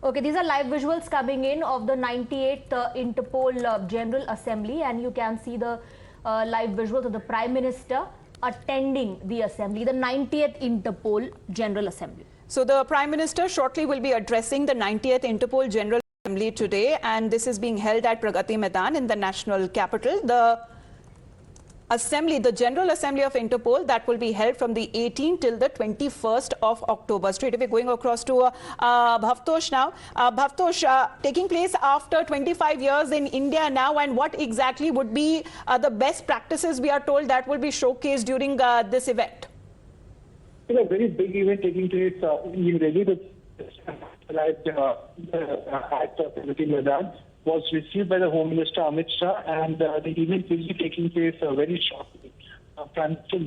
Okay, these are live visuals coming in of the 98th Interpol General Assembly, and you can see the live visuals of the Prime Minister attending the assembly, the 90th Interpol General Assembly. So the Prime Minister shortly will be addressing the 90th Interpol General Assembly today, and this is being held at Pragati Maidan in the national capital. The General Assembly of Interpol, that will be held from the 18th till the 21st of October. Straight away going across to Bhavtosh now. Bhavtosh, taking place after 25 years in India now, and what exactly would be the best practices we are told that will be showcased during this event? It's a very big event taking place in Delhi. At Pragati Maidan was received by the Home Minister Amit Shah, and the event will be taking place very shortly. Prime Minister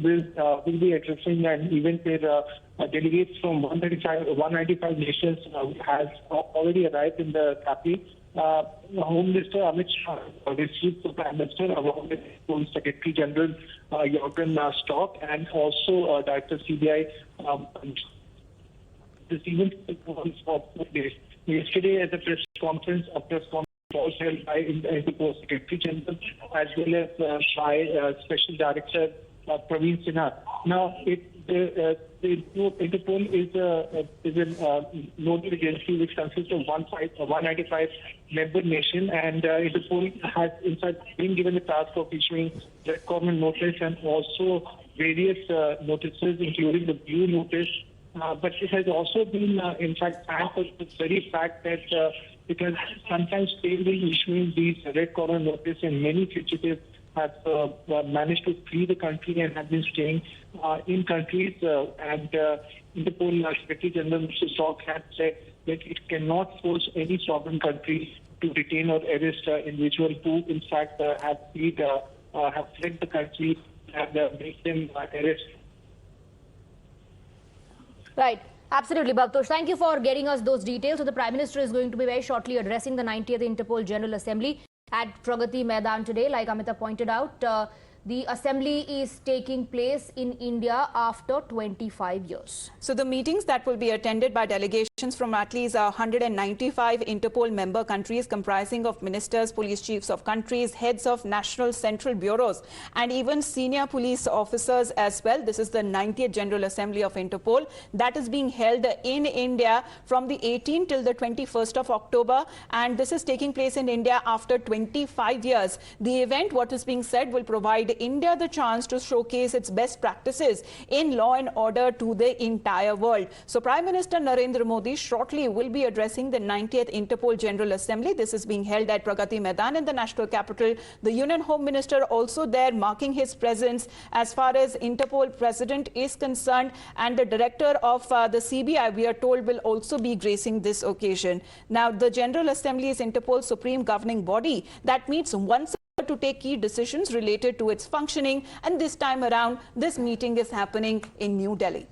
will be addressing an event where delegates from 195 nations has already arrived in the capital. Home Minister Amit Shah received the Prime Minister along with Home Secretary General Jurgen Stock and also Director CBI. This event was for 4 days. Yesterday, at the press conference was held by Interpol Secretary General as well as by Special Director Praveen Sinha. Now, Interpol is a nodal agency which consists of 195 member nation, and Interpol has in fact been given the task of issuing red corner notice and also various notices, including the blue notice. But it has also been, in fact, banned for the very fact that it has sometimes failed in issuing these red corner notice, and many fugitives have managed to flee the country and have been staying in countries. And Interpol Secretary General Mr. Stock has said that it cannot force any sovereign country to detain or arrest individuals who, in fact, have fled the country and make them arrest. Right. Absolutely, Bhavtosh. Thank you for getting us those details. So the Prime Minister is going to be very shortly addressing the 90th Interpol General Assembly at Pragati Maidan today. Like Amita pointed out, the assembly is taking place in India after 25 years. So the meetings that will be attended by delegations from at least 195 Interpol member countries comprising of ministers, police chiefs of countries, heads of national central bureaus and even senior police officers as well. This is the 90th General Assembly of Interpol that is being held in India from the 18th till the 21st of October, and this is taking place in India after 25 years. The event, what is being said, will provide India the chance to showcase its best practices in law and order to the entire world. So Prime Minister Narendra Modi shortly will be addressing the 90th Interpol General Assembly. This is being held at Pragati Maidan in the national capital. The Union Home Minister also there marking his presence as far as Interpol President is concerned, and the Director of the CBI, we are told, will also be gracing this occasion. Now, the General Assembly is Interpol's supreme governing body that meets once to take key decisions related to its functioning, and this time around this meeting is happening in New Delhi.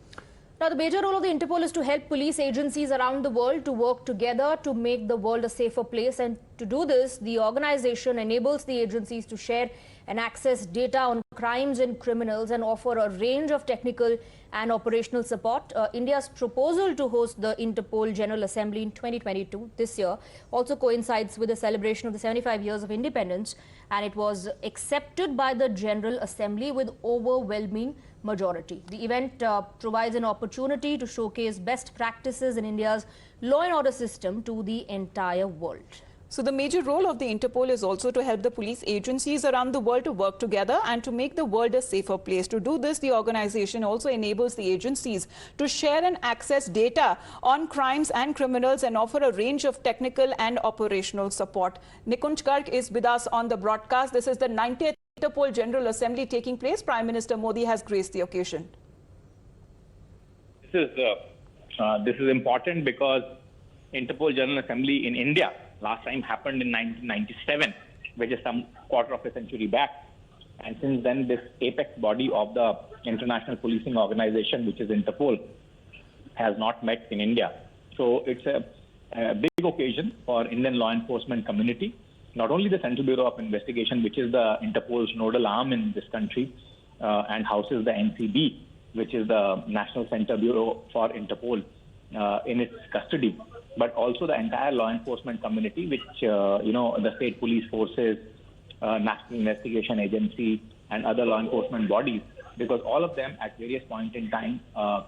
Now, the major role of the Interpol is to help police agencies around the world to work together to make the world a safer place, and to do this, the organization enables the agencies to share and access data on crimes and criminals and offer a range of technical and operational support. India's proposal to host the Interpol General Assembly in 2022, this year, also coincides with the celebration of the 75 years of independence, and it was accepted by the General Assembly with overwhelming majority. The event provides an opportunity to showcase best practices in India's law and order system to the entire world. So the major role of the Interpol is also to help the police agencies around the world to work together and to make the world a safer place. To do this, the organization also enables the agencies to share and access data on crimes and criminals and offer a range of technical and operational support. Nikunj Garg is with us on the broadcast. This is the 90th Interpol General Assembly taking place. Prime Minister Modi has graced the occasion. This is important because Interpol General Assembly in India last time happened in 1997, which is some quarter of a century back. And since then, this apex body of the international policing organization, which is Interpol, has not met in India. So it's a big occasion for Indian law enforcement community. Not only the Central Bureau of Investigation, which is the Interpol's nodal arm in this country and houses the NCB, which is the National Center Bureau for Interpol in its custody. but also the entire law enforcement community, which, the state police forces, National Investigation Agency, and other law enforcement bodies, because all of them at various points in time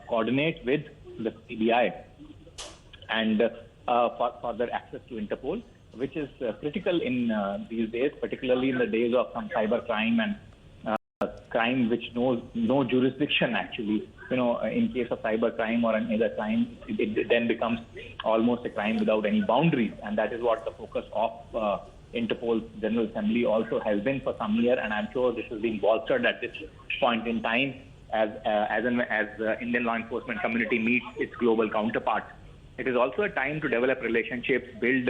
coordinate with the CBI and for their access to Interpol, which is critical in these days, particularly in the days of some cyber crime and crime which knows no jurisdiction actually. In case of cyber crime or any other crime, it then becomes almost a crime without any boundaries, and that is what the focus of Interpol's General Assembly also has been for some year, and I'm sure this is being bolstered at this point in time as the Indian law enforcement community meets its global counterparts. It is also a time to develop relationships, build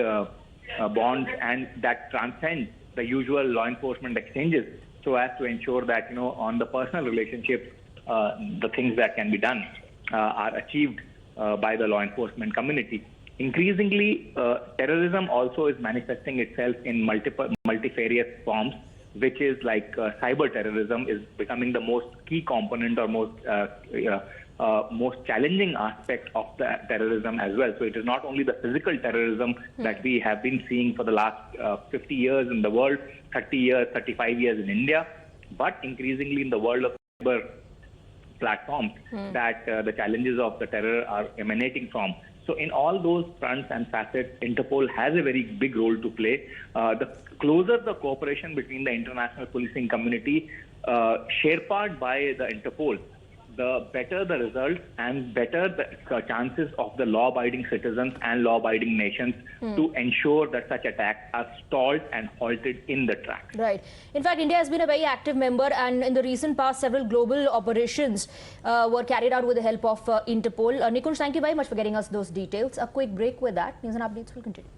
bonds, and that transcend the usual law enforcement exchanges, so as to ensure that on the personal relationships, the things that can be done are achieved by the law enforcement community. Increasingly, terrorism also is manifesting itself in multifarious forms, which is like cyber terrorism is becoming the most key component or most challenging aspect of the terrorism as well. So it is not only the physical terrorism that we have been seeing for the last 50 years in the world, 30 years, 35 years in India, but increasingly in the world of cyber platforms that the challenges of the terror are emanating from. So in all those fronts and facets, Interpol has a very big role to play. The closer the cooperation between the international policing community, sherpad by the Interpol, the better the results and better the chances of the law-abiding citizens and law-abiding nations to ensure that such attacks are stalled and halted in the tracks. Right. In fact, India has been a very active member, and in the recent past, several global operations were carried out with the help of Interpol. Nikunj, thank you very much for getting us those details. A quick break with that. News and updates will continue.